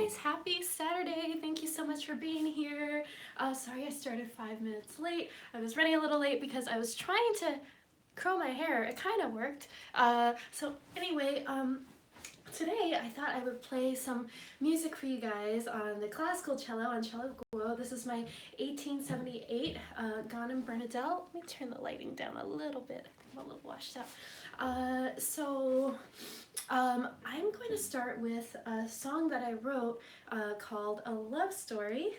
guys, happy Saturday. Thank you so much for being here. Sorry I started 5 minutes late. I was running a little late because I was trying to curl my hair. It kind of worked. Today I thought I would play some music for you guys on the classical cello on Cello Guo. This is my 1878 Ghanem Bernadette. Let me turn the lighting down a little bit. I think I'm a little washed out. I'm going to start with a song that I wrote called A Love Story,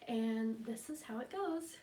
and this is how it goes.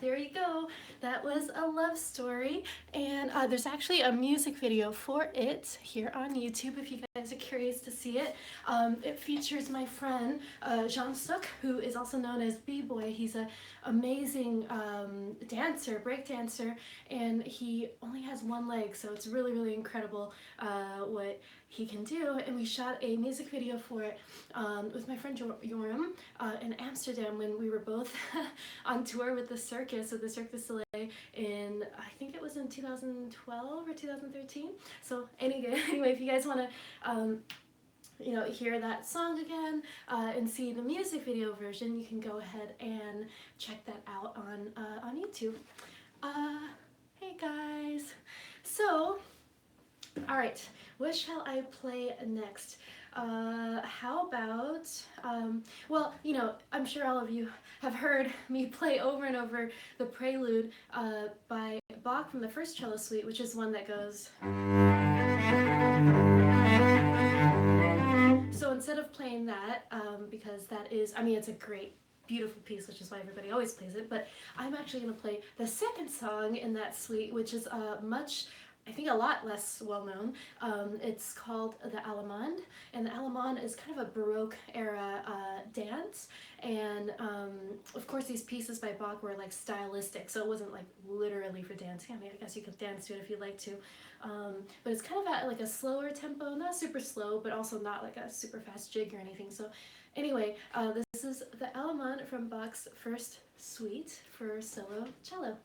There you go. That was A Love Story, and there's actually a music video for it here on YouTube if you guys are curious to see it. It features my friend Jean Suk, who is also known as B-Boy. He's an amazing dancer, break dancer, and he only has one leg, so it's really, really incredible what he can do. And we shot a music video for it with my friend Joram in Amsterdam when we were both on tour with the circus, with the Cirque du Soleil in, I think it was in 2012 or 2013. So anyway, if you guys want to hear that song again and see the music video version, you can go ahead and check that out on YouTube. Hey guys. So, all right, what shall I play next? How about, I'm sure all of you have heard me play over and over the Prelude by Bach from the First Cello Suite, which is one that goes. So instead of playing that, because that is, it's a great beautiful piece, which is why everybody always plays it. But I'm actually going to play the second song in that suite, which is I think a lot less well known. It's called the Allemande, and the Allemande is kind of a Baroque era dance. And of course, these pieces by Bach were like stylistic, so it wasn't like literally for dancing. I mean, I guess you could dance to it if you'd like to, but it's kind of at like a slower tempo, not super slow, but also not like a super fast jig or anything. So anyway, this is the Allemande from Bach's first suite for solo cello.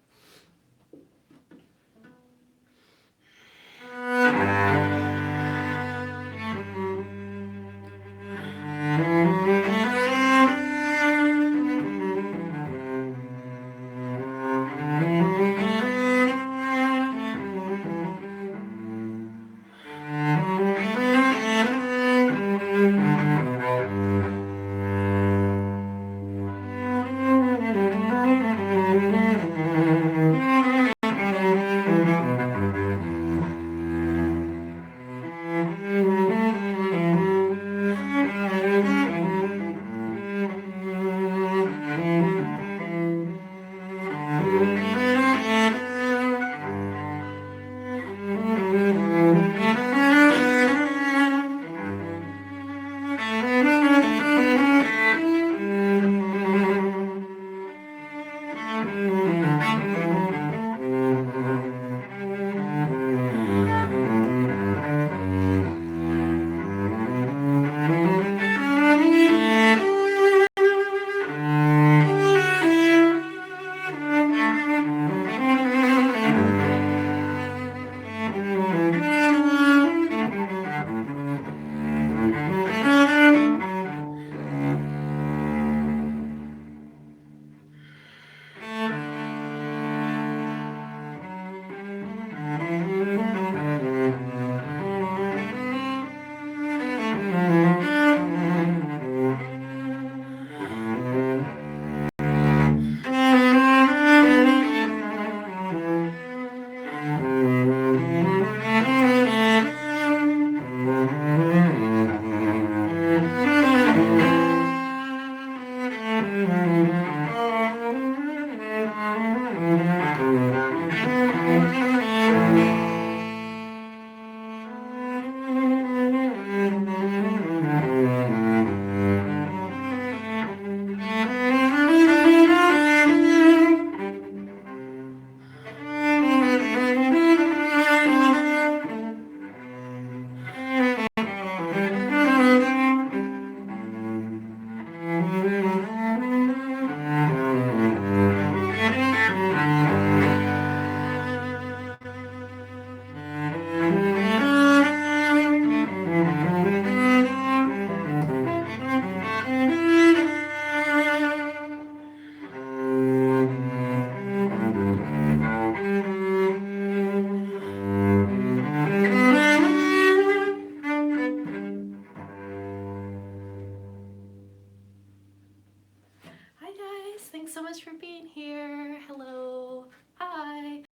Thanks so much for being here. Hello. Hi.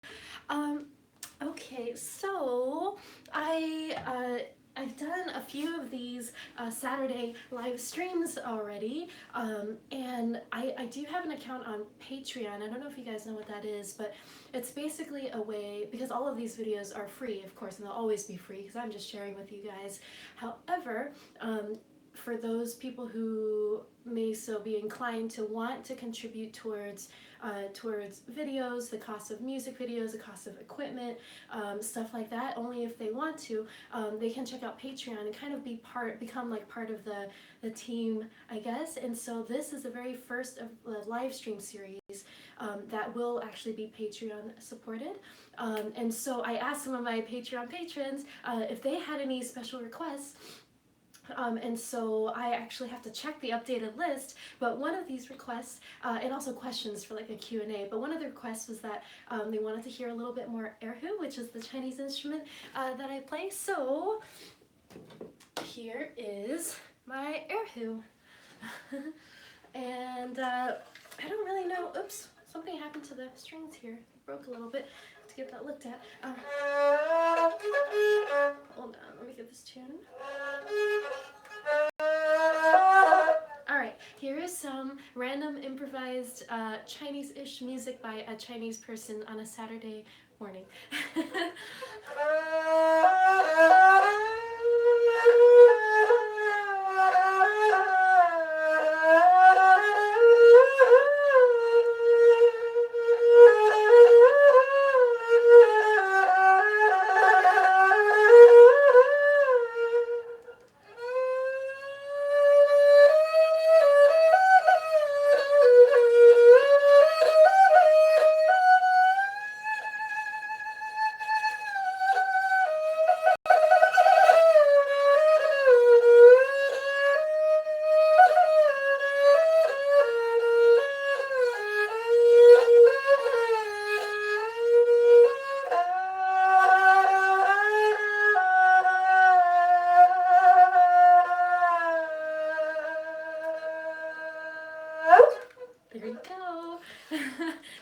Okay, so I've done a few of these Saturday live streams already, and I do have an account on Patreon. I don't know if you guys know what that is, but it's basically a way, because all of these videos are free, of course, and they'll always be free because I'm just sharing with you guys. However, for those people who may so be inclined to want to contribute towards videos, the cost of music videos, the cost of equipment, stuff like that, only if they want to, they can check out Patreon and kind of become like part of the team, I guess. And so this is the very first of the live stream series that will actually be Patreon supported. And so I asked some of my Patreon patrons if they had any special requests. And so I actually have to check the updated list, but one of these requests, and also questions for like a Q&A, but one of the requests was that they wanted to hear a little bit more erhu, which is the Chinese instrument that I play. So here is my erhu. And I don't really know, oops, something happened to the strings here. It broke a little bit. To get that looked at. Hold on, let me get this tune. Alright, here is some random improvised Chinese-ish music by a Chinese person on a Saturday morning. There you go.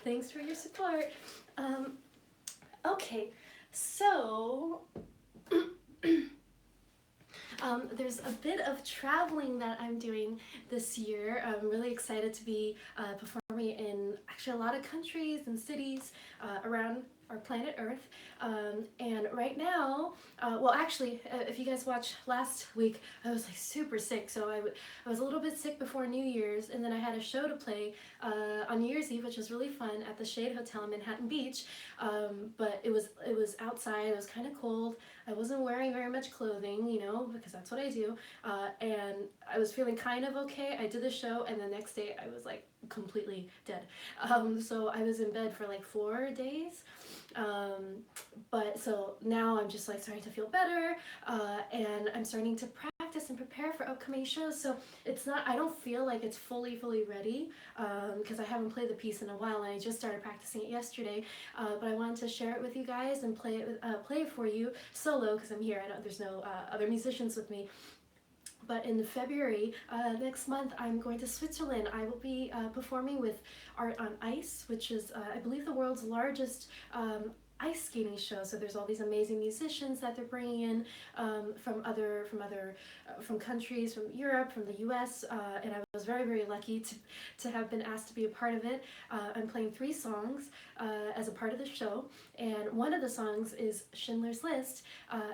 Thanks for your support. Okay, so there's a bit of traveling that I'm doing this year. I'm really excited to be performing in actually a lot of countries and cities around our planet Earth. And right now, well actually, if you guys watched last week, I was like super sick, so I was a little bit sick before New Year's, and then I had a show to play on New Year's Eve, which was really fun, at the Shade Hotel in Manhattan Beach. But it was outside, it was kind of cold, I wasn't wearing very much clothing, you know, because that's what I do, and I was feeling kind of okay. I did the show, and the next day I was like completely dead. So I was in bed for like 4 days. But so now I'm just like starting to feel better, and I'm starting to practice and prepare for upcoming shows. So it's not, I don't feel like it's fully ready, because I haven't played the piece in a while, and I just started practicing it yesterday. But I wanted to share it with you guys and play it for you solo, because I'm here. There's no other musicians with me. But in February, next month, I'm going to Switzerland. I will be performing with Art on Ice, which is, I believe, the world's largest ice skating show. So there's all these amazing musicians that they're bringing in from countries, from Europe, from the US, and I was very lucky to have been asked to be a part of it. I'm playing 3 songs as a part of the show, and one of the songs is Schindler's List,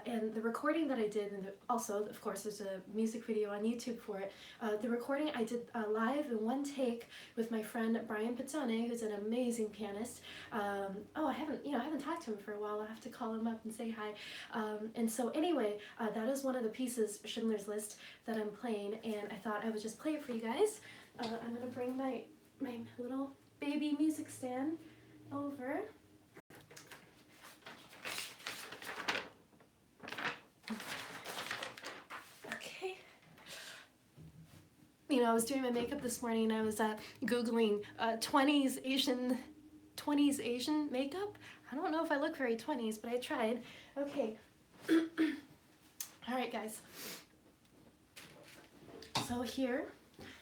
and the recording that I did, and also, of course, there's a music video on YouTube for it. The recording I did live in one take with my friend Brian Pizzone, who's an amazing pianist. Oh, I haven't talked to him for a while. I'll have to call him up and say hi. And so anyway, that is one of the pieces, Schindler's List, that I'm playing, and I thought I would just play it for you guys. I'm gonna bring my little baby music stand over. Okay. You know, I was doing my makeup this morning, and I was Googling 20s Asian makeup. I don't know if I look very 20s, but I tried. Okay. All right, guys. So here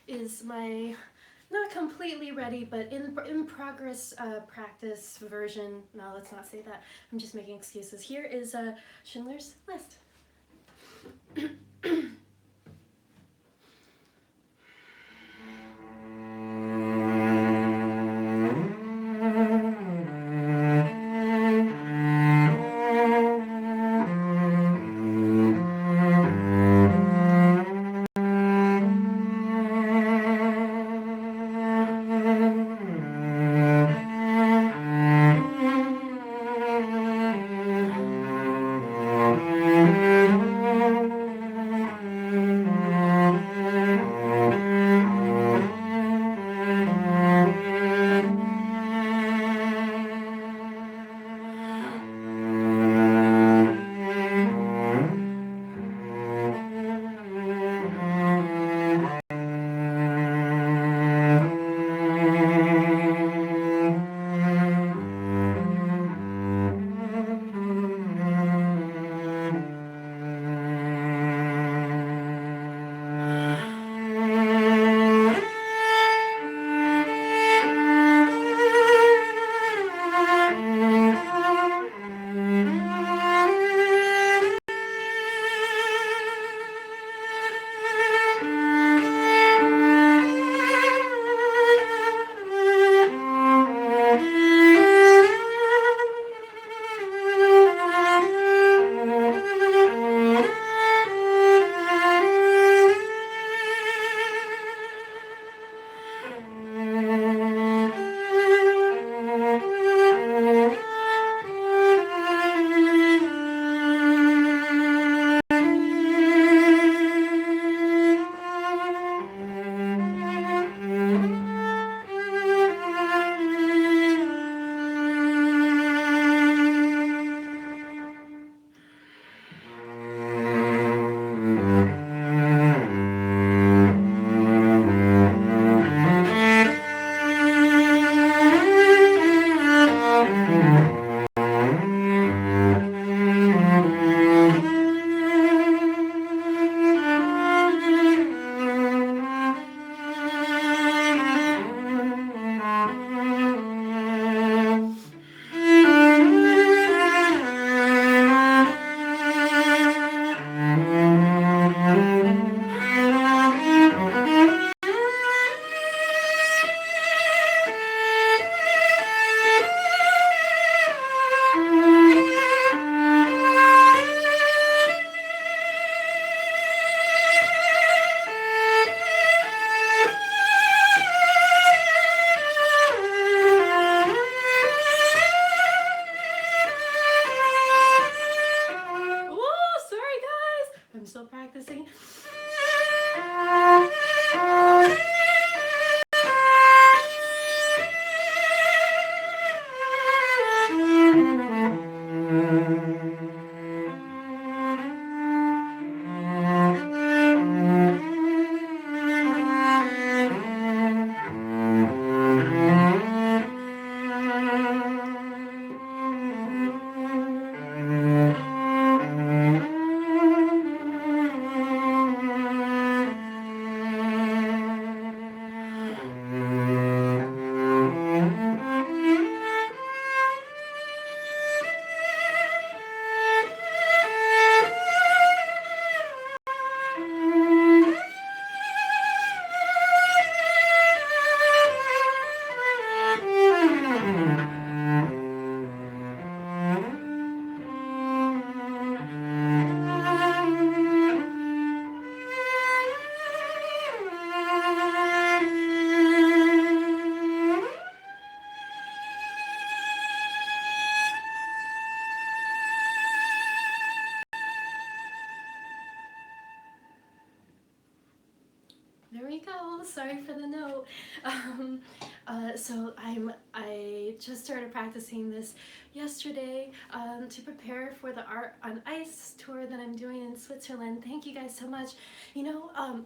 is my not completely ready, but in progress practice version. No, let's not say that. I'm just making excuses. Here is Schindler's List. Sorry for the note. So I just started practicing this yesterday to prepare for the Art on Ice tour that I'm doing in Switzerland. Thank you guys so much. You know,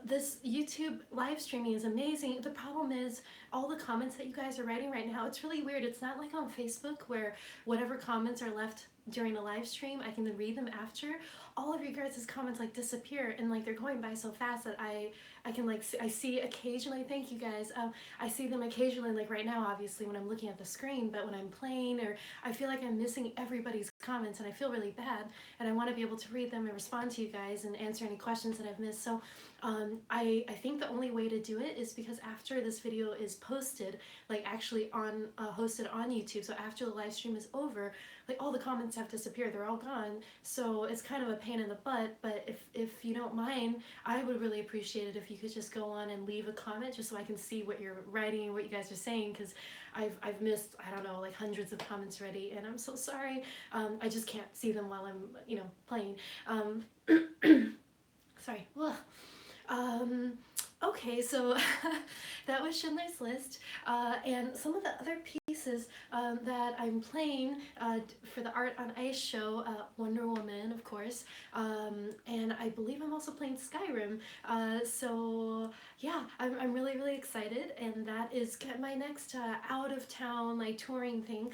this YouTube live streaming is amazing. The problem is all the comments that you guys are writing right now, it's really weird. It's not like on Facebook where whatever comments are left during a live stream, I can then read them after. All of your guys' comments like disappear, and like they're going by so fast that I can like I see occasionally. Thank you guys. I see them occasionally, like right now, obviously when I'm looking at the screen. But when I'm playing, or I feel like I'm missing everybody's comments, and I feel really bad. And I want to be able to read them and respond to you guys and answer any questions that I've missed. So I think the only way to do it is because after this video is posted, like actually on hosted on YouTube. So after the live stream is over, like all the comments have disappeared. They're all gone. So it's kind of a pain in the butt. But if you don't mind, I would really appreciate it if you could just go on and leave a comment just so I can see what you're writing and what you guys are saying, because I've missed, I don't know, like hundreds of comments already, and I'm so sorry. I just can't see them while I'm, you know, playing. Sorry. Okay, so that was Schindler's List, and some of the other pieces that I'm playing for the Art on Ice show, Wonder Woman, of course, and I believe I'm also playing Skyrim, so yeah, I'm really, really excited, and that is my next out-of-town, like, touring thing.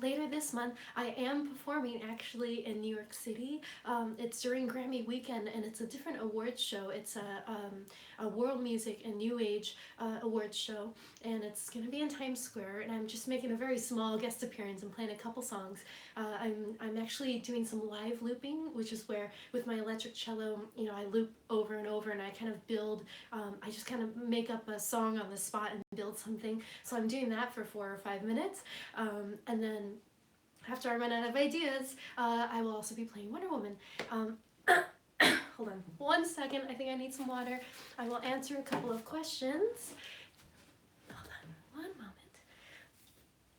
Later this month, I am performing, actually, in New York City. It's during Grammy weekend, and it's a different awards show. It's a world music and new age awards show, and it's going to be in Times Square, and I'm just making a very small guest appearance and playing a couple songs. I'm actually doing some live looping, which is where with my electric cello, you know, I loop over and over, and I kind of build, I just kind of make up a song on the spot and build something. So I'm doing that for 4 or 5 minutes, and then after I run out of ideas, I will also be playing Wonder Woman. Hold on 1 second, I think I need some water. I will answer a couple of questions. Hold on 1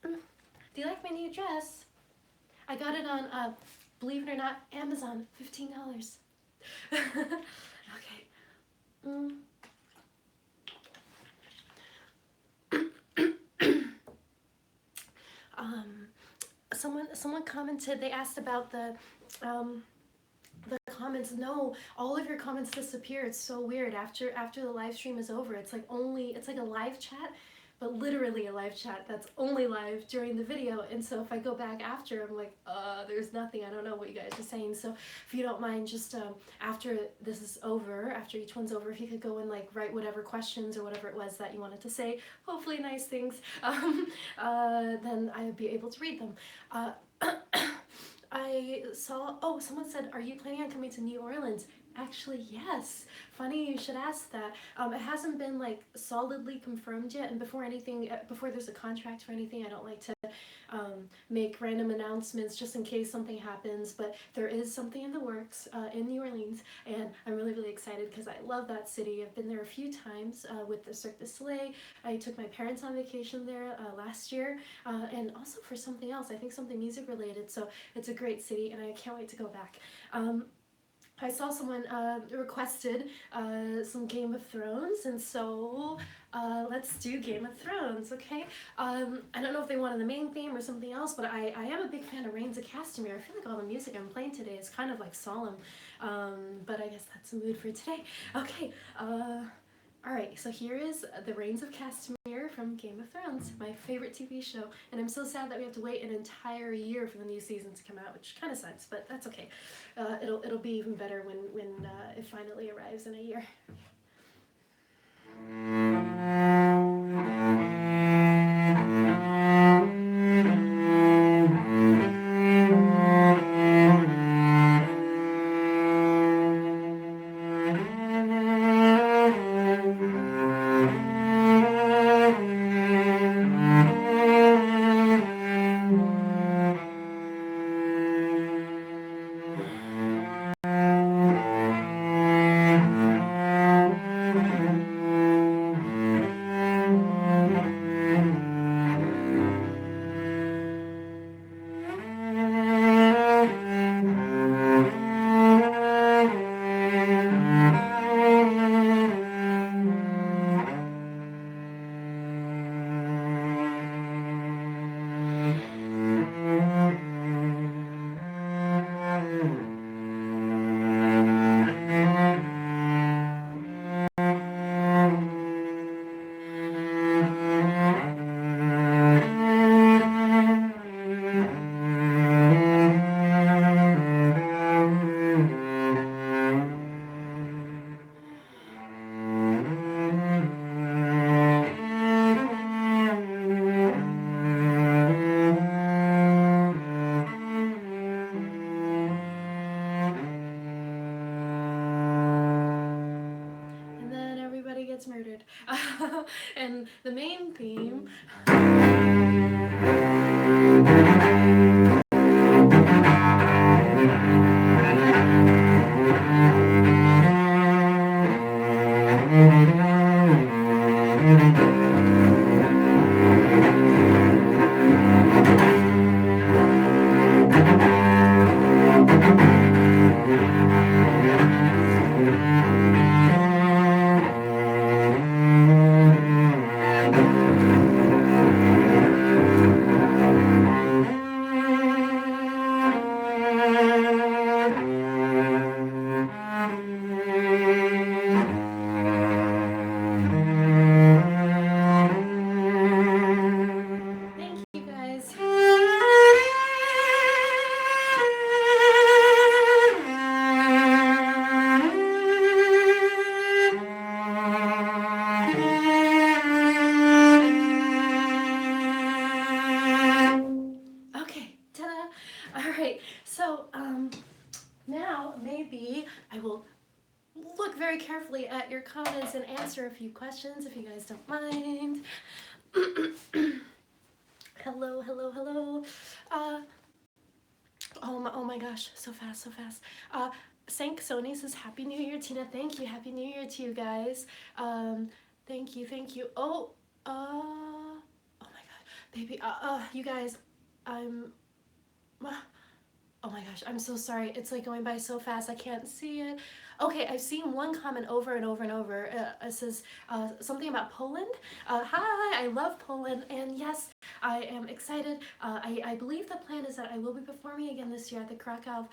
moment. Do you like my new dress? I got it on, believe it or not, Amazon, $15. Okay. Someone commented, they asked about the comments. No, all of your comments disappear. It's so weird. After the live stream is over, it's like a live chat, but literally a live chat that's only live during the video. And so if I go back after, I'm like, there's nothing. I don't know what you guys are saying. So if you don't mind, just after this is over, after each one's over, if you could go and like write whatever questions or whatever it was that you wanted to say, hopefully nice things, then I would be able to read them. I saw, someone said, are you planning on coming to New Orleans? Actually, yes. Funny you should ask that. It hasn't been like solidly confirmed yet, and before there's a contract for anything, I don't like to make random announcements just in case something happens, but there is something in the works in New Orleans, and I'm really, really excited because I love that city. I've been there a few times with the Cirque du Soleil. I took my parents on vacation there last year, and also for something else, I think something music related, so it's a great city, and I can't wait to go back. I saw someone requested some Game of Thrones, and so let's do Game of Thrones, okay? I don't know if they wanted the main theme or something else, but I am a big fan of Reigns of Castamere. I feel like all the music I'm playing today is kind of like solemn, but I guess that's the mood for today. Okay, alright, so here is the Reigns of Castamere from Game of Thrones, my favorite TV show, and I'm so sad that we have to wait an entire year for the new season to come out, which kind of sucks, but that's okay. It'll be even better when it finally arrives in a year. So now maybe I will look very carefully at your comments and answer a few questions if you guys don't mind. Hello, hello, hello. Oh my gosh, so fast, so fast. Sank Sony says Happy New Year, Tina. Thank you. Happy New Year to you guys. Thank you, thank you. Oh my god, baby. You guys, I'm. Oh my gosh, I'm so sorry. It's like going by so fast. I can't see it. Okay, I've seen one comment over and over and over. It says something about Poland. Hi, I love Poland. And yes, I am excited. I believe the plan is that I will be performing again this year at the Krakow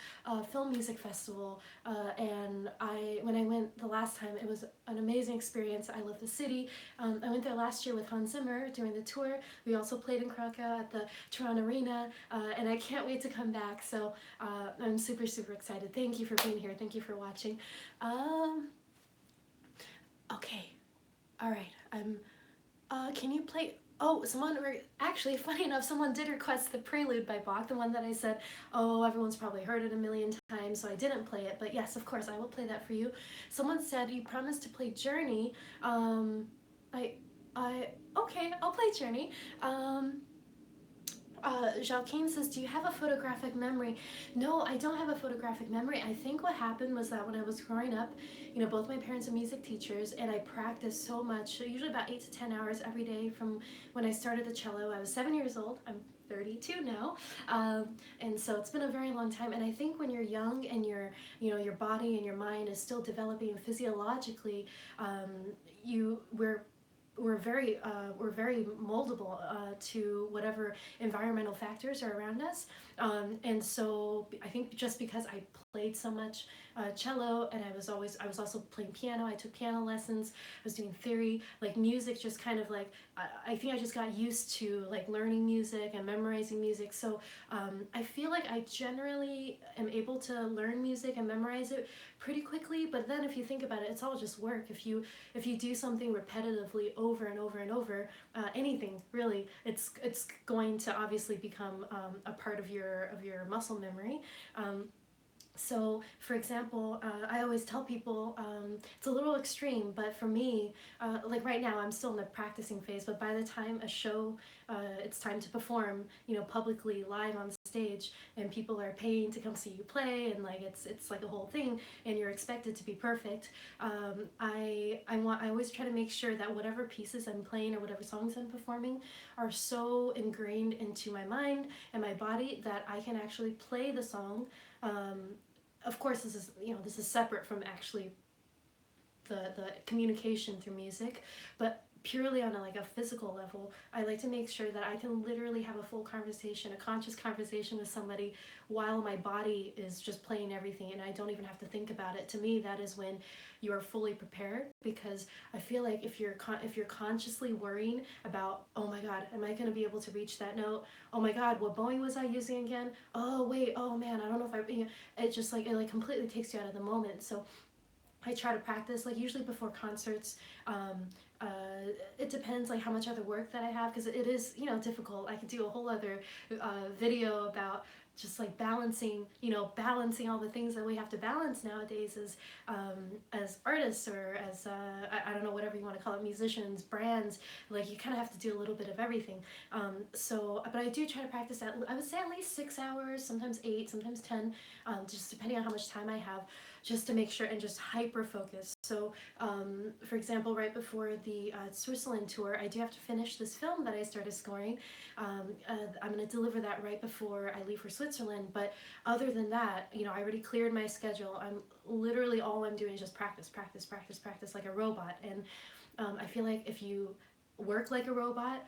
Film Music Festival. And when I went the last time, it was an amazing experience. I love the city. I went there last year with Hans Zimmer during the tour. We also played in Krakow at the Toronto Arena. And I can't wait to come back. So I'm super, super excited. Thank you for being here. Thank you for watching. Okay. All right. Can you play? Oh, actually, funny enough, someone did request the Prelude by Bach, the one that I said, oh, everyone's probably heard it a million times, so I didn't play it. But yes, of course, I will play that for you. Someone said you promised to play Journey. Okay, I'll play Journey. Joaquin says, do you have a photographic memory? No, I don't have a photographic memory. I think what happened was that when I was growing up, you know, both my parents are music teachers, and I practiced so much, usually about 8 to 10 hours every day from when I started the cello. I was 7 years old. I'm 32 now, and so it's been a very long time. And I think when you're young and your body and your mind is still developing physiologically, we're very moldable to whatever environmental factors are around us, and so I think just because I played so much cello, and I was also playing piano. I took piano lessons. I was doing theory, like music. Just kind of like I think I just got used to like learning music and memorizing music. So I feel like I generally am able to learn music and memorize it pretty quickly. But then if you think about it, it's all just work. If you do something repetitively over and over and over, anything really, it's going to obviously become a part of your muscle memory. So, for example, I always tell people it's a little extreme, but for me, like right now, I'm still in the practicing phase. But by the time a show, it's time to perform, you know, publicly live on stage, and people are paying to come see you play, and like it's like a whole thing, and you're expected to be perfect. I always try to make sure that whatever pieces I'm playing or whatever songs I'm performing are so ingrained into my mind and my body that I can actually play the song. Of course, this is separate from actually the communication through music, but purely on a physical level, I like to make sure that I can literally have a full conversation, a conscious conversation with somebody while my body is just playing everything, and I don't even have to think about it. To me, that is when you are fully prepared, because I feel like if you're consciously worrying about, oh my god, am I going to be able to reach that note? Oh my god, what bowing was I using again? Oh wait, oh man, I don't know if it just it completely takes you out of the moment. So I try to practice, like usually before concerts. It depends like how much other work that I have, because it is difficult. I could do a whole other video about just like balancing all the things that we have to balance nowadays as artists, or as I don't know, whatever you want to call it, musicians, brands. Like you kind of have to do a little bit of everything. But I do try to practice I would say at least 6 hours, sometimes 8, sometimes 10, just depending on how much time I have, just to make sure and just hyper focus. So for example, right before the Switzerland tour, I do have to finish this film that I started scoring. I'm going to deliver that right before I leave for Switzerland. But other than that, I already cleared my schedule. All I'm doing is just practice like a robot. And I feel like if you work like a robot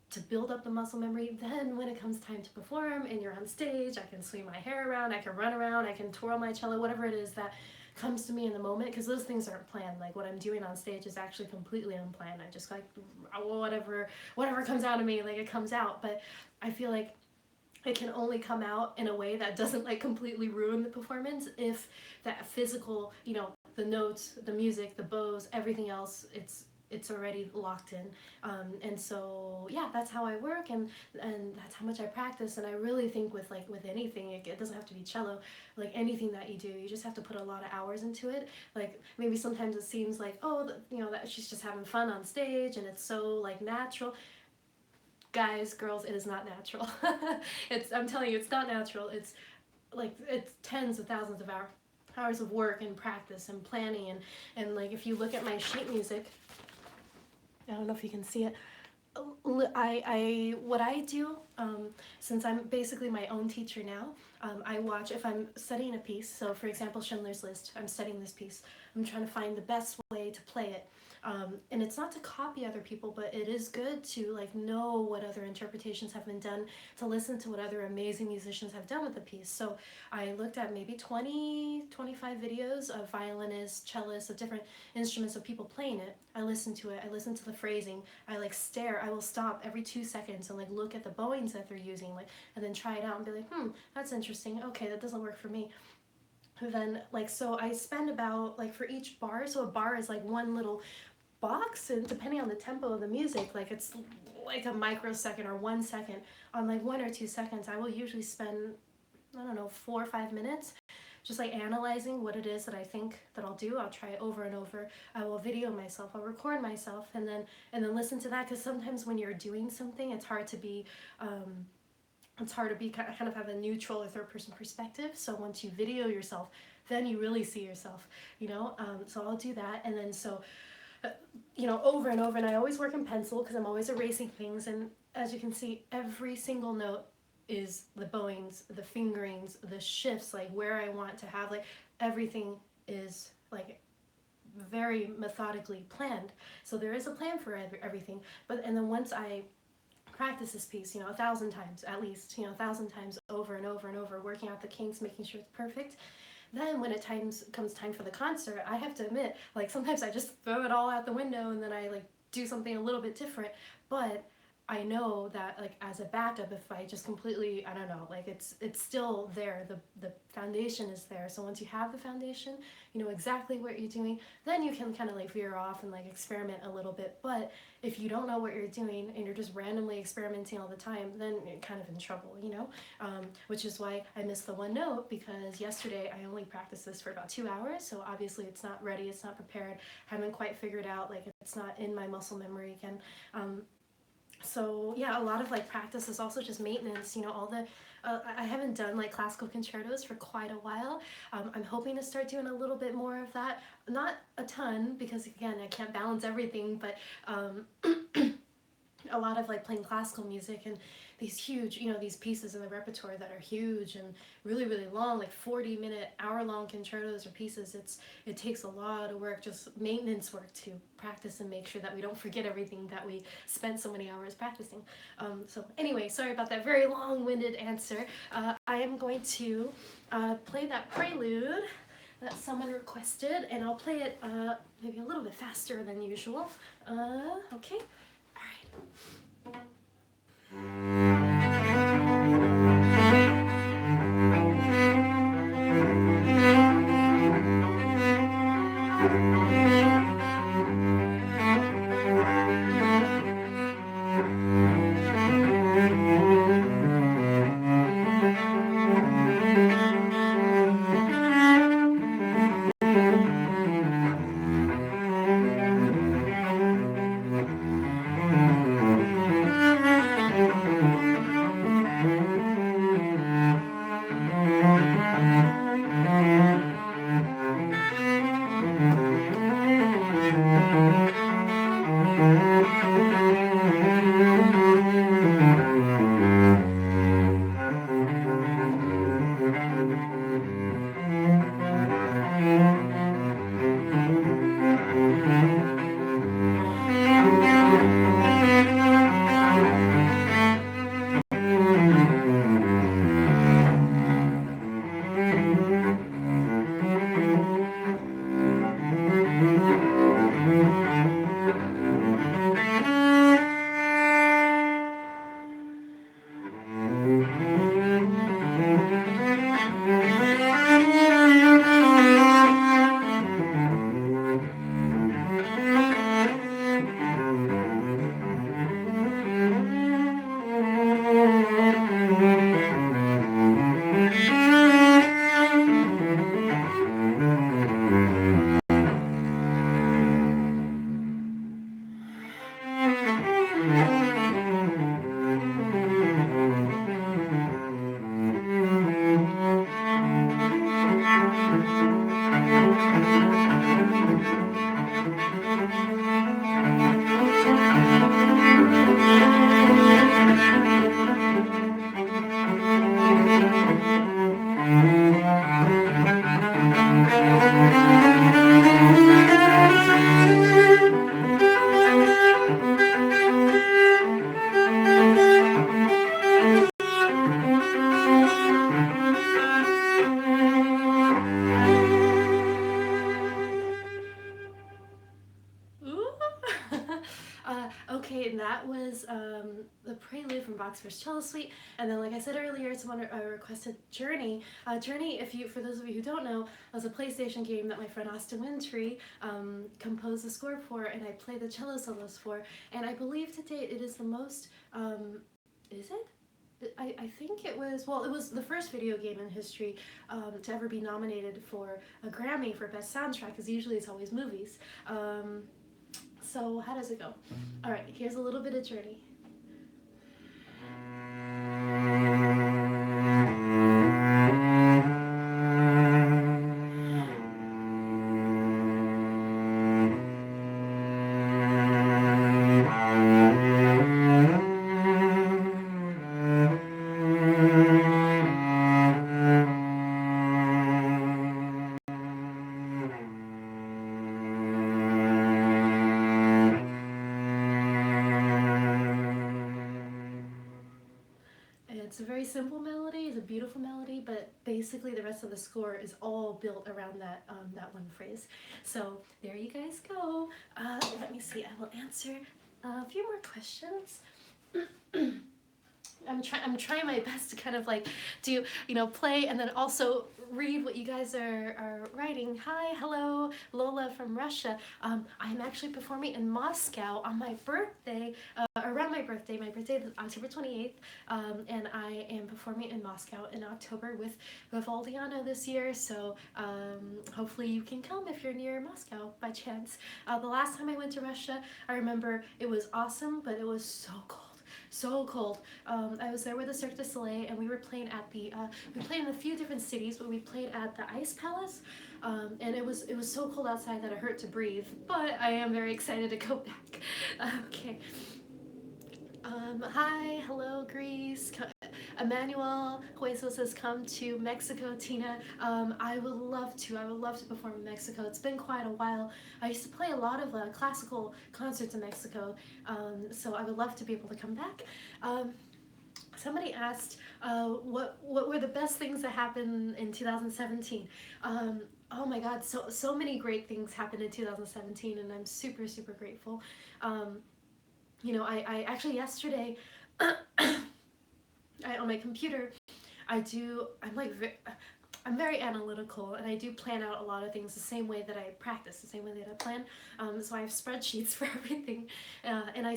to build up the muscle memory, then when it comes time to perform and you're on stage, I can swing my hair around, I can run around, I can twirl my cello, whatever it is that comes to me in the moment, because those things aren't planned. Like what I'm doing on stage is actually completely unplanned. I just whatever comes out of me, like it comes out. But I feel like it can only come out in a way that doesn't completely ruin the performance if that physical, the notes, the music, the bows, everything else, it's already locked in. And so yeah, that's how I work, and that's how much I practice. And I really think with like with anything, it doesn't have to be cello, like anything that you do, you just have to put a lot of hours into it. Like maybe sometimes it seems like, oh, you know, that she's just having fun on stage and it's so like natural. Guys, girls, it is not natural. I'm telling you, it's not natural. It's like it's tens of thousands of hours of work and practice and planning, and like if you look at my sheet music, I don't know if you can see it. I what I do, since I'm basically my own teacher now, I watch if I'm studying a piece. So for example, Schindler's List, I'm studying this piece. I'm trying to find the best way to play it. And it's not to copy other people, but it is good to like know what other interpretations have been done, to listen to what other amazing musicians have done with the piece. So I looked at maybe 25 videos of violinists, cellists, of different instruments, of people playing it. I listened to it, I listened to the phrasing, I like stare, I will stop every 2 seconds and like look at the bowings that they're using, like, and then try it out and be like, that's interesting, okay, that doesn't work for me. Then like, so I spend about like for each bar, so a bar is like one little box, and depending on the tempo of the music, like it's like a microsecond or 1 second. On like 1 or 2 seconds, I will usually spend, I don't know, 4 or 5 minutes just like analyzing what it is that I think that I'll do. I'll try it over and over. I will video myself, I'll record myself, and then listen to that, because sometimes when you're doing something, it's hard to be kind of have a neutral or third person perspective. So once you video yourself, then you really see yourself, you know. So I'll do that, and then so you know, over and over. And I always work in pencil because I'm always erasing things. And as you can see, every single note is the bowings, the fingerings, the shifts, like where I want to have, like everything is like very methodically planned. So there is a plan for everything. But and then once I practice this piece, you know, 1,000 times at least, you know, 1,000 times over and over and over, working out the kinks, making sure it's perfect. Then when it comes time for the concert, I have to admit, like sometimes I just throw it all out the window and then I like do something a little bit different. But I know that like as a backup, if I just completely, I don't know, like it's still there. The foundation is there. So once you have the foundation, you know exactly what you're doing, then you can kind of like veer off and like experiment a little bit. But if you don't know what you're doing and you're just randomly experimenting all the time, then you're kind of in trouble, you know? Which is why I missed the one note, because yesterday I only practiced this for about 2 hours. So obviously it's not ready, it's not prepared, haven't quite figured out, like it's not in my muscle memory again. So yeah, a lot of like practice is also just maintenance, you know, all the I haven't done like classical concertos for quite a while. I'm hoping to start doing a little bit more of that, not a ton, because again I can't balance everything, but a lot of like playing classical music and these huge, you know, these pieces in the repertoire that are huge and really really long, like 40-minute, hour-long concertos or pieces. It takes a lot of work, just maintenance work, to practice and make sure that we don't forget everything that we spent so many hours practicing. So anyway, sorry about that very long-winded answer. I am going to play that prelude that someone requested, and I'll play it maybe a little bit faster than usual. Okay. All right. from Bach's First Cello Suite. And then, like I said earlier, someone requested Journey. Journey, for those of you who don't know, was a PlayStation game that my friend Austin Wintory composed the score for, and I play the cello solos for. And I believe to date it is the most, is it? I think it was, well, it was the first video game in history to ever be nominated for a Grammy for Best Soundtrack, because usually it's always movies. So how does it go? All right, here's a little bit of Journey. It's a very simple melody, it's a beautiful melody, but basically the rest of the score is all built around that one phrase. So there you guys go. Let me see, I will answer a few more questions. I'm trying my best to kind of like do, play and then also read what you guys are writing. Hi, hello, Lola from Russia. I'm actually performing in Moscow on my birthday, around my birthday. My birthday is October 28th, and I am performing in Moscow in October with Vivaldiano this year, so hopefully you can come if you're near Moscow by chance. The last time I went to Russia, I remember it was awesome, but it was so cold. So cold. I was there with the Cirque du Soleil, and we were playing at the, we played in a few different cities, but we played at the Ice Palace, and it was so cold outside that it hurt to breathe, but I am very excited to go back. Okay. Hi, hello, Greece. Emmanuel Hueso says, come to Mexico, Tina. I would love to perform in Mexico. It's been quite a while. I used to play a lot of classical concerts in Mexico, so I would love to be able to come back. Somebody asked, what were the best things that happened in 2017? Oh my God, so many great things happened in 2017, and I'm super, super grateful. I actually yesterday, on my computer, I'm very analytical, and I do plan out a lot of things the same way that I practice, the same way that I plan. So I have spreadsheets for everything, and I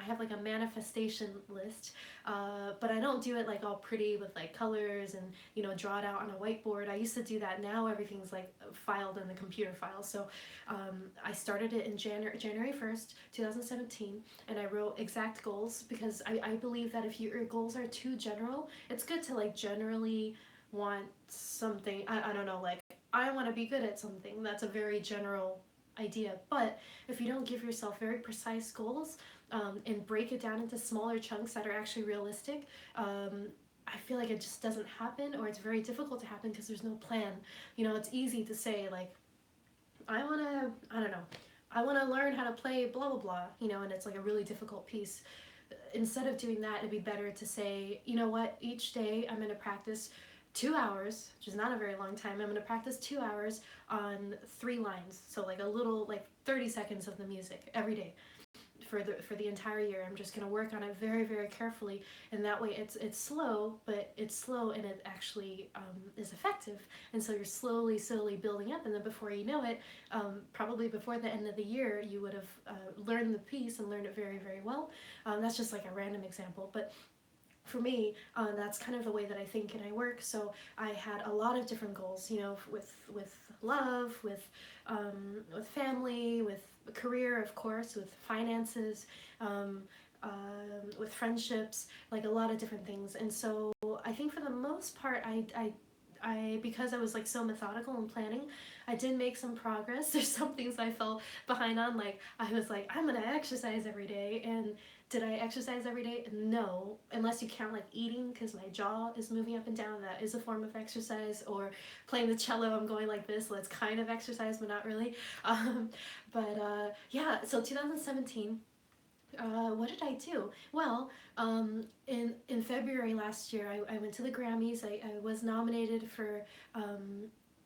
have like a manifestation list, but I don't do it like all pretty with like colors and draw it out on a whiteboard. I used to do that. Now everything's like filed in the computer file. So I started it in January 1st, 2017, and I wrote exact goals, because I believe that if your goals are too general, it's good to like generally want something. I don't know, like I want to be good at something. That's a very general idea, but if you don't give yourself very precise goals and break it down into smaller chunks that are actually realistic, I feel like it just doesn't happen, or it's very difficult to happen because there's no plan. It's easy to say like, I want to learn how to play blah blah blah, and it's like a really difficult piece. Instead of doing that, it'd be better to say, you know what, each day I'm going to practice 2 hours, which is not a very long time. I'm going to practice 2 hours on 3 lines, so like a little, like 30 seconds of the music every day for the entire year. I'm just going to work on it very, very carefully, and that way it's slow, but it's slow and it actually is effective. And so you're slowly building up, and then before you know it, probably before the end of the year, you would have learned the piece and learned it very, very well. That's just like a random example, but for me, that's kind of the way that I think and I work. So I had a lot of different goals, with love, with family, with career, of course, with finances, with friendships, like a lot of different things. And so I think for the most part, I because I was like so methodical and planning, I did make some progress. There's some things I fell behind on, like I was like, I'm gonna exercise every day, and did I exercise every day? No, unless you count like eating, because my jaw is moving up and down. That is a form of exercise. Or playing the cello, I'm going like this, so it's kind of exercise, but not really. Yeah, so 2017, what did I do? Well, in February last year, I went to the Grammys. I was nominated for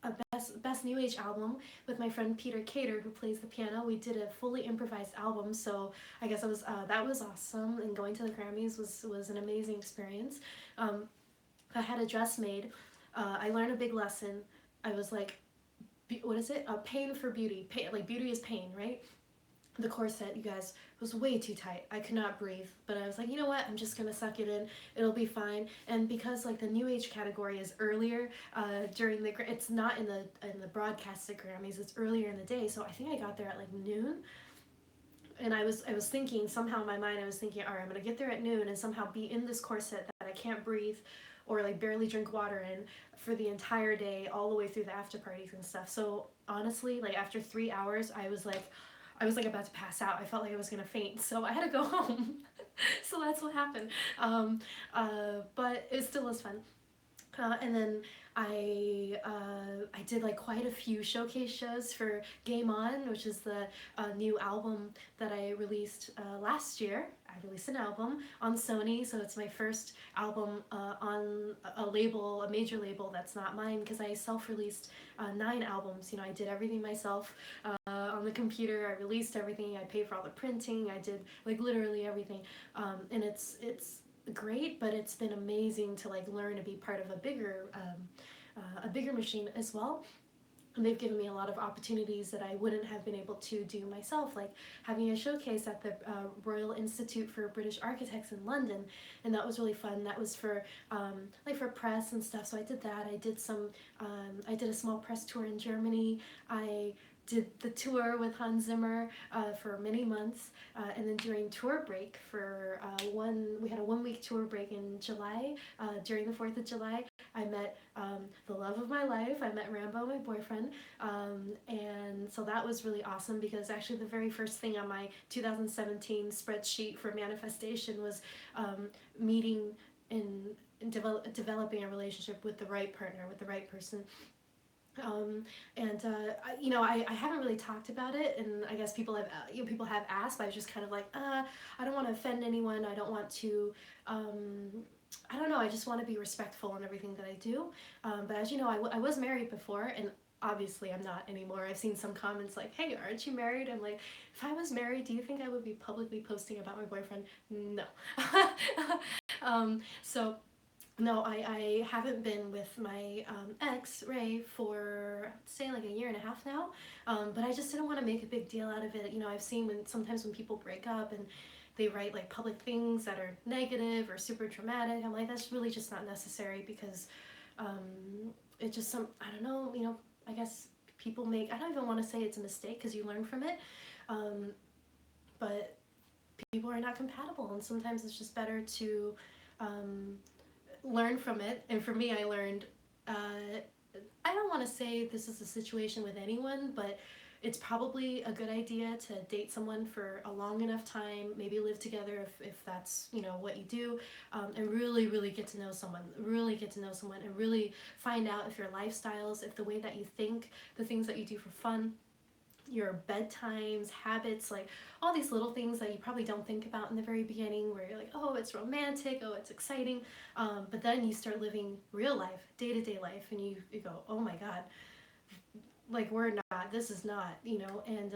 a best new age album with my friend Peter Cater, who plays the piano. We did a fully improvised album, so I guess that was awesome. And going to the Grammys was an amazing experience. Um, I had a dress made. I learned a big lesson. I was like, what is it? Pain for beauty. Pain, like beauty is pain, right? The corset, you guys, was way too tight. I could not breathe. But I was like, you know what? I'm just gonna suck it in. It'll be fine. And because like the new age category is earlier during the, it's not in the broadcasted Grammys. It's earlier in the day. So I think I got there at like noon. And I was thinking, somehow in my mind I was thinking, all right, I'm gonna get there at noon and somehow be in this corset that I can't breathe or like barely drink water in for the entire day, all the way through the after parties and stuff. So honestly, like after 3 hours, I was like about to pass out. I felt like I was gonna faint, so I had to go home. So that's what happened. But it still was fun. And then I did like quite a few showcase shows for Game On, which is the new album that I released last year. I released an album on Sony, so it's my first album on a label, a major label that's not mine, because I self-released 9 albums. You know, I did everything myself on the computer. I released everything. I paid for all the printing. I did like literally everything, and it's great, but it's been amazing to like learn to be part of a bigger machine as well. And they've given me a lot of opportunities that I wouldn't have been able to do myself, like having a showcase at the Royal Institute for British Architects in London, and that was really fun. That was for like for press and stuff. So I did that. I did a small press tour in Germany. I did the tour with Hans Zimmer for many months, and then during tour break we had a 1 week tour break in July. During the 4th of July, I met the love of my life. I met Rambo, my boyfriend, and so that was really awesome, because actually the very first thing on my 2017 spreadsheet for manifestation was meeting and developing a relationship with the right partner, with the right person. You know, I haven't really talked about it, and I guess people have asked, but I was just kind of like, I don't want to offend anyone. I don't want to, I don't know. I just want to be respectful in everything that I do. But as you know, I was married before, and obviously I'm not anymore. I've seen some comments like, hey, aren't you married? I'm like, if I was married, do you think I would be publicly posting about my boyfriend? No. So no, I haven't been with my ex, Ray, for say like a year and a half now, but I just didn't want to make a big deal out of it. You know, I've seen sometimes when people break up and they write like public things that are negative or super dramatic, I'm like, that's really just not necessary, because it just I don't know, you know, I guess people make, I don't even want to say it's a mistake, because you learn from it, but people are not compatible, and sometimes it's just better to learn from it. And for me, I learned, I don't want to say this is a situation with anyone, but it's probably a good idea to date someone for a long enough time, maybe live together if that's, you know, what you do, and really, really get to know someone, and really find out if your lifestyles, if the way that you think, the things that you do for fun, your bedtimes, habits, like all these little things that you probably don't think about in the very beginning, where you're like, oh, it's romantic, oh, it's exciting, but then you start living real life, day-to-day life, and you go, oh my god, like this is not, you know. And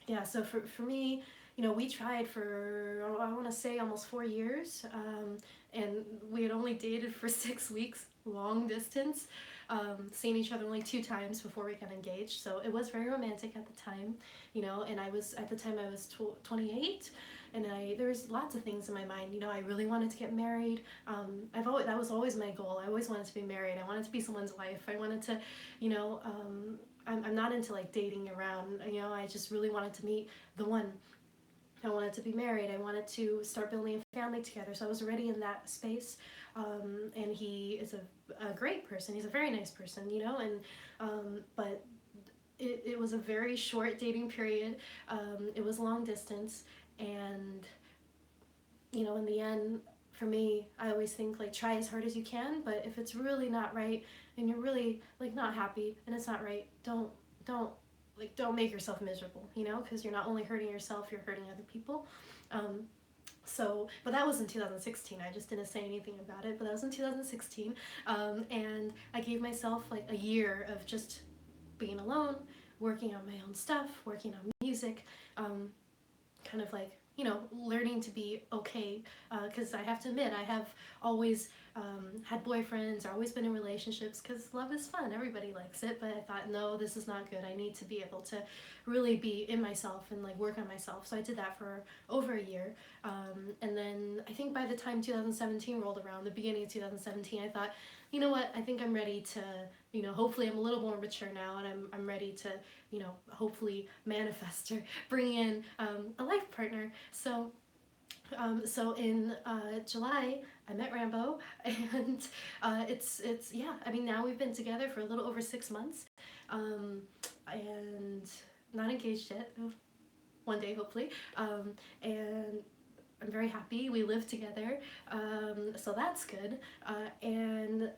yeah, so for me, you know, we tried for, I want to say almost 4 years, and we had only dated for 6 weeks, long distance, seeing each other only 2 times before we got engaged. So it was very romantic at the time, you know, and at the time I was 28, and there was lots of things in my mind, you know. I really wanted to get married. That was always my goal. I always wanted to be married. I wanted to be someone's wife. I wanted to, you know, I'm not into like dating around, you know. I just really wanted to meet the one. I wanted to be married. I wanted to start building a family together. So I was already in that space. And he is a great person. He's a very nice person, you know. And but it was a very short dating period. It was long distance, and you know, in the end, for me, I always think like try as hard as you can. But if it's really not right, and you're really like not happy, and it's not right, don't make yourself miserable, you know, because you're not only hurting yourself, you're hurting other people. So, but that was in 2016. I just didn't say anything about it, but that was in 2016. And I gave myself like a year of just being alone, working on my own stuff, working on music, um, kind of like, you know, learning to be okay. Because I have to admit, I have always had boyfriends or always been in relationships because love is fun. Everybody likes it. But I thought, no, this is not good. I need to be able to really be in myself and like work on myself. So I did that for over a year. And then I think by the time 2017 rolled around, the beginning of 2017, I thought, you know what, I think I'm ready to, you know, hopefully I'm a little more mature now and I'm ready to, you know, hopefully manifest or bring in a life partner. So in July, I met Rambo, and it's yeah. I mean, now we've been together for a little over 6 months, and not engaged yet. One day, hopefully, and I'm very happy. We live together, so that's good. And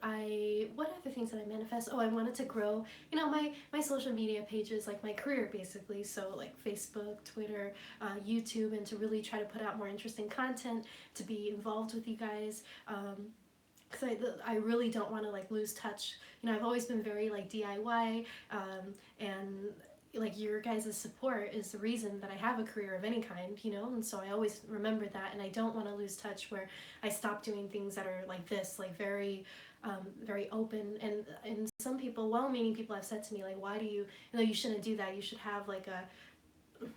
what other things did I manifest? Oh, I wanted to grow, you know, my social media pages, like my career basically. So like Facebook, Twitter, YouTube, and to really try to put out more interesting content, to be involved with you guys. Because I really don't want to like lose touch. You know, I've always been very like DIY, and like your guys' support is the reason that I have a career of any kind, you know, and so I always remember that, and I don't want to lose touch where I stop doing things that are like this, like very open, and some people, well-meaning people, have said to me like, why do you know, you shouldn't do that, you should have like a,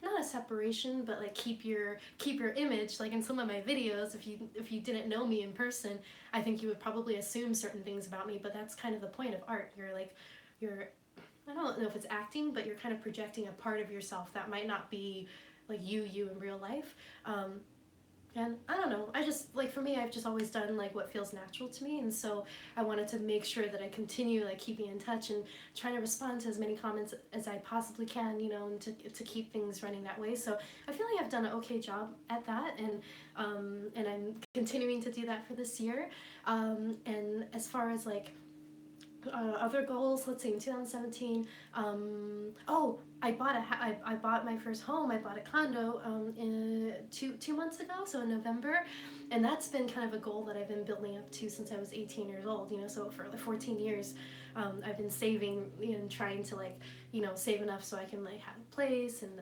not a separation, but like keep your image. Like in some of my videos, if you didn't know me in person, I think you would probably assume certain things about me, but that's kind of the point of art. You're I don't know if it's acting, but you're kind of projecting a part of yourself that might not be like you in real life. And I don't know, I just, like, for me, I've just always done like what feels natural to me, and so I wanted to make sure that I continue like keeping in touch and trying to respond to as many comments as I possibly can, you know, and to keep things running that way. So I feel like I've done an okay job at that, and I'm continuing to do that for this year. And as far as like other goals, let's see, in 2017, oh, I bought my first home. I bought a condo in 2 months ago, so in November, and that's been kind of a goal that I've been building up to since I was 18 years old. You know, so for like 14 years, I've been saving and trying to, like, you know, save enough so I can like have a place, and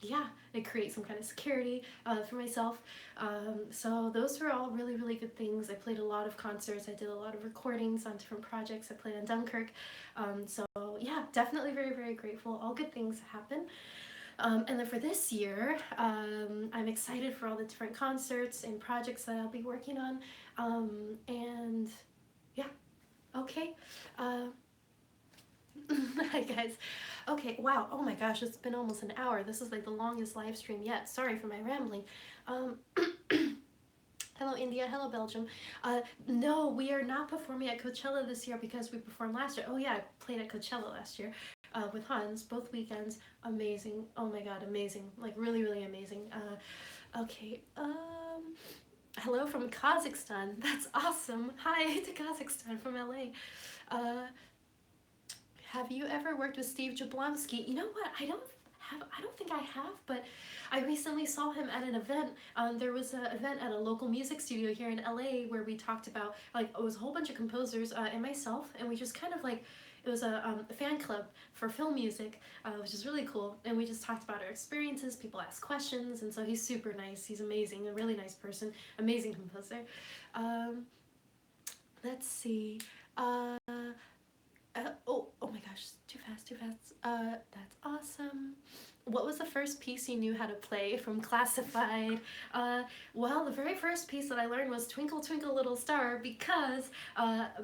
yeah, and create some kind of security for myself. So those were all really, really good things. I played a lot of concerts. I did a lot of recordings on different projects. I played on Dunkirk. So yeah, definitely very, very grateful. All good things happen. And then for this year, I'm excited for all the different concerts and projects that I'll be working on. And yeah, okay. Hi guys. Okay, wow. Oh my gosh, it's been almost an hour. This is like the longest live stream yet. Sorry for my rambling. Um, Hello India, hello Belgium. No, we are not performing at Coachella this year because we performed last year. Oh yeah, I played at Coachella last year with Hans, both weekends. Amazing. Oh my god, amazing. Like really, really amazing. Okay. Hello from Kazakhstan. That's awesome. Hi to Kazakhstan from LA. Uh, have you ever worked with Steve Jablonsky? You know what? I don't think I have, but I recently saw him at an event. There was an event at a local music studio here in LA where we talked about, like, it was a whole bunch of composers and myself, and we just kind of like, it was a fan club for film music, which is really cool. And we just talked about our experiences. People ask questions, and so he's super nice. He's amazing, a really nice person, amazing composer. Let's see. Oh my gosh, too fast, too fast. That's awesome. What was the first piece you knew how to play from Classified? Well, the very first piece that I learned was Twinkle Twinkle Little Star because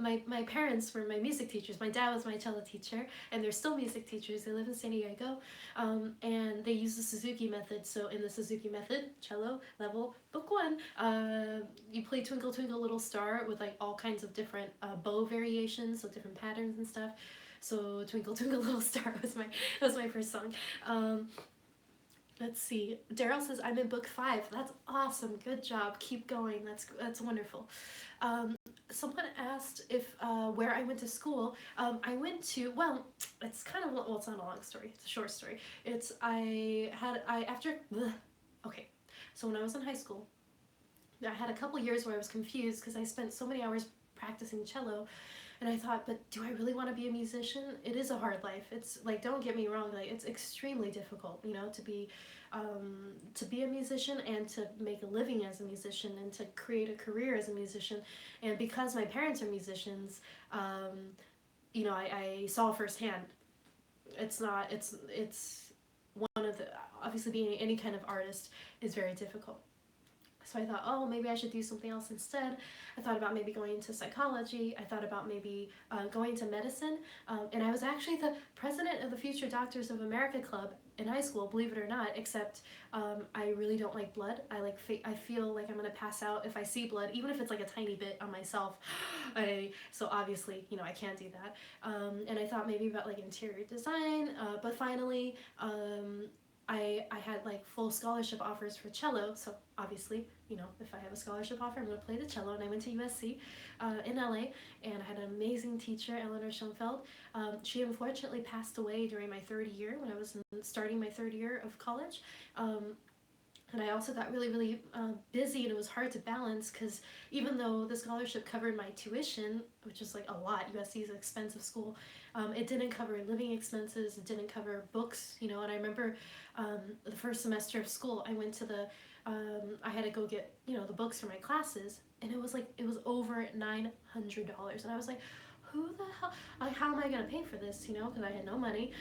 my parents were my music teachers. My dad was my cello teacher, and they're still music teachers. They live in San Diego, and they use the Suzuki method. So in the Suzuki method, cello level book 1, you play Twinkle Twinkle Little Star with like all kinds of different bow variations, so different patterns and stuff. So Twinkle Twinkle Little Star was my first song. Let's see. Daryl says I'm in book 5. That's awesome. Good job. Keep going. That's wonderful. Someone asked if where I went to school. I went to, well, it's kind of, well, it's not a long story. It's a short story. It's after. Okay, so when I was in high school, I had a couple years where I was confused because I spent so many hours practicing cello, and I thought, but do I really want to be a musician? It is a hard life. It's like, don't get me wrong, like it's extremely difficult, you know, to be a musician and to make a living as a musician and to create a career as a musician. And because my parents are musicians, you know, I saw firsthand. It's not. It's one of the, obviously being any kind of artist is very difficult. So I thought, oh, maybe I should do something else instead. I thought about maybe going into psychology. I thought about maybe going to medicine. And I was actually the president of the Future Doctors of America Club in high school, believe it or not, except I really don't like blood. I feel like I'm going to pass out if I see blood, even if it's like a tiny bit on myself. So obviously, you know, I can't do that. And I thought maybe about like interior design, but finally, I had like full scholarship offers for cello, so obviously, you know, if I have a scholarship offer, I'm going to play the cello. And I went to USC in LA, and I had an amazing teacher, Eleanor Schoenfeld. She unfortunately passed away during my third year when I was starting my third year of college. And I also got really, really busy, and it was hard to balance because even though the scholarship covered my tuition, which is like a lot, USC is an expensive school, it didn't cover living expenses, it didn't cover books, you know. And I remember the first semester of school, I went to I had to go get, you know, the books for my classes, and it was over $900. And I was like, who the hell, like, how am I going to pay for this, you know, because I had no money.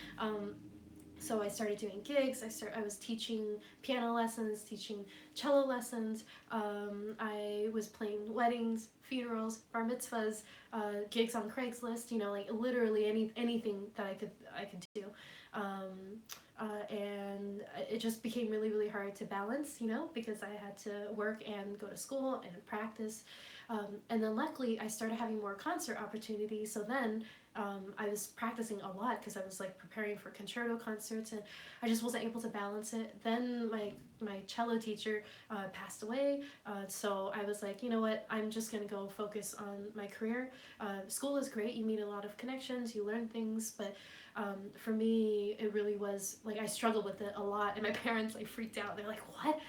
So I started doing gigs. I was teaching piano lessons, teaching cello lessons. I was playing weddings, funerals, bar mitzvahs, gigs on Craigslist. You know, like literally anything that I could do. And it just became really, really hard to balance. You know, because I had to work and go to school and practice. And then luckily I started having more concert opportunities. So then I was practicing a lot because I was like preparing for concerto concerts, and I just wasn't able to balance it. Then my cello teacher passed away, so I was like, you know what, I'm just gonna go focus on my career. School is great, you meet a lot of connections, you learn things, but for me it really was like I struggled with it a lot, and my parents like freaked out. They're like, what?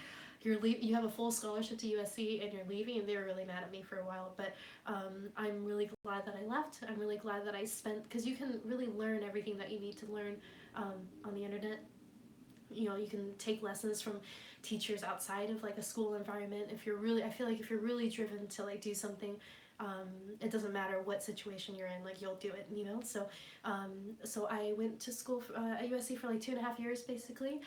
You have a full scholarship to USC and you're leaving, and they were really mad at me for a while, but I'm really glad that I left. I'm really glad that I spent, because you can really learn everything that you need to learn on the internet. You know, you can take lessons from teachers outside of like a school environment. I feel like if you're really driven to like do something, it doesn't matter what situation you're in, like you'll do it, you know. So I went to school at USC for like 2.5 years basically.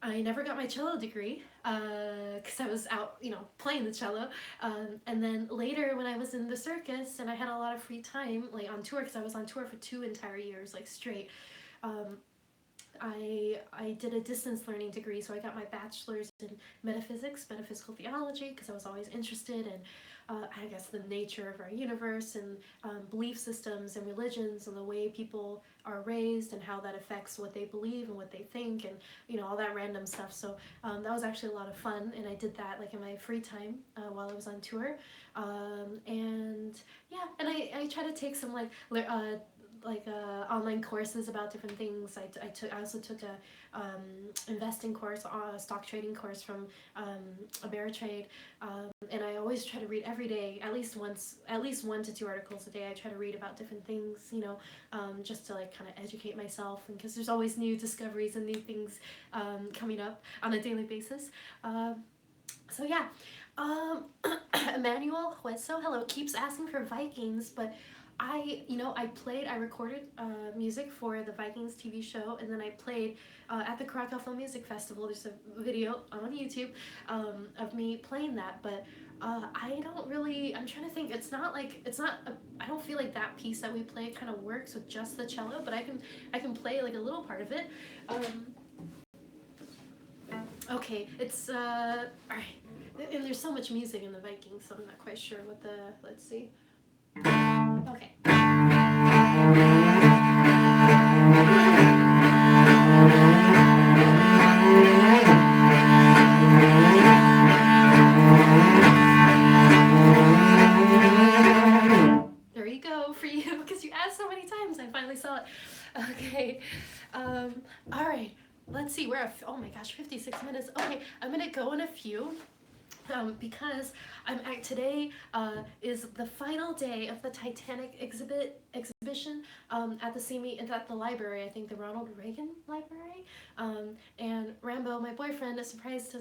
I never got my cello degree because I was out, you know, playing the cello. And then later when I was in the circus and I had a lot of free time, like on tour, because I was on tour for 2 entire years, like straight, I did a distance learning degree, so I got my bachelor's in metaphysical theology, because I was always interested in, I guess, the nature of our universe and belief systems and religions and the way people are raised and how that affects what they believe and what they think, and, you know, all that random stuff. So that was actually a lot of fun, and I did that like in my free time while I was on tour. And yeah, and I try to take some online courses about different things. I also took a investing course, a stock trading course from Ameritrade, and I always try to read every day, at least 1 to 2 articles a day. I try to read about different things, you know, just to like kind of educate myself, and because there's always new discoveries and new things coming up on a daily basis. So yeah, Emmanuel Hueso, hello, keeps asking for Vikings, but I recorded music for the Vikings TV show, and then I played at the Krakow Film Music Festival. There's a video on YouTube of me playing that, but I'm trying to think, I don't feel like that piece that we play kind of works with just the cello, but I can play like a little part of it. Okay, it's, alright, and there's so much music in the Vikings, so I'm not quite sure let's see. Okay. There you go for you, because you asked so many times. I finally saw it. Okay. All right. let's see, we're at, oh my gosh, 56 minutes. Okay, I'm gonna go in a few. Because today is the final day of the Titanic exhibition at the at the library. I think the Ronald Reagan Library. And Rambo, my boyfriend, surprised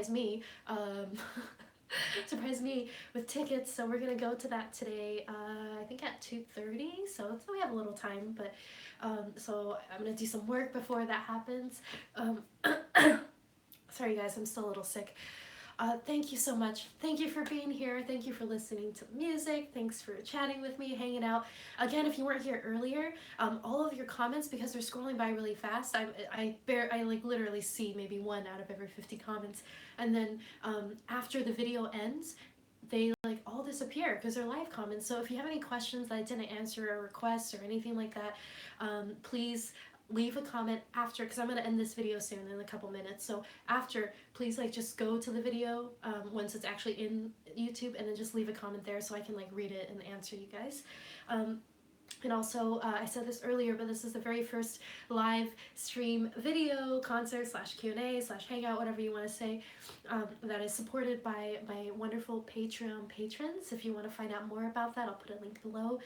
me. Surprised me with tickets, so we're gonna go to that today. I think at 2:30. So we have a little time, but so I'm gonna do some work before that happens. Sorry guys, I'm still a little sick. Thank you so much. Thank you for being here. Thank you for listening to music. Thanks for chatting with me, hanging out. Again, if you weren't here earlier, all of your comments, because they're scrolling by really fast, I like literally see maybe 1 out of every 50 comments. And then after the video ends, they like all disappear because they're live comments. So if you have any questions that I didn't answer or requests or anything like that, please leave a comment after, because I'm going to end this video soon in a couple minutes. So after, please like just go to the video once it's actually in YouTube, and then just leave a comment there so I can like read it and answer you guys. And also, I said this earlier, but this is the very first live stream video, concert / Q&A / hangout, whatever you want to say, that is supported by my wonderful Patreon patrons. If you want to find out more about that, I'll put a link below.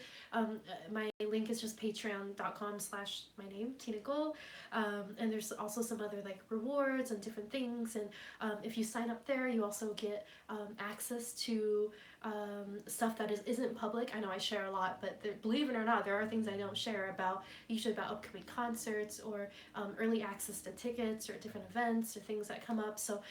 My link is just patreon.com / my name, Tina Guo. And there's also some other like rewards and different things. And if you sign up there, you also get access to stuff that isn't public. I know I share a lot, but believe it or not, there are things I don't share about, usually about upcoming concerts or early access to tickets or different events or things that come up. So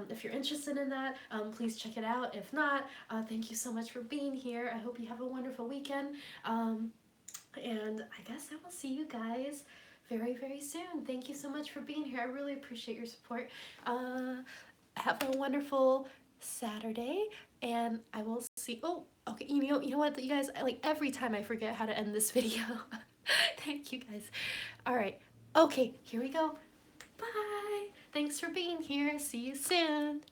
if you're interested in that, please check it out. If not, thank you so much for being here. I hope you have a wonderful weekend. And I guess I will see you guys very, very soon. Thank you so much for being here. I really appreciate your support. Have a wonderful Saturday, and I will see. Oh, okay. You know what, you guys? Like every time I forget how to end this video. Thank you guys. All right. Okay, here we go. Bye. Thanks for being here. See you soon.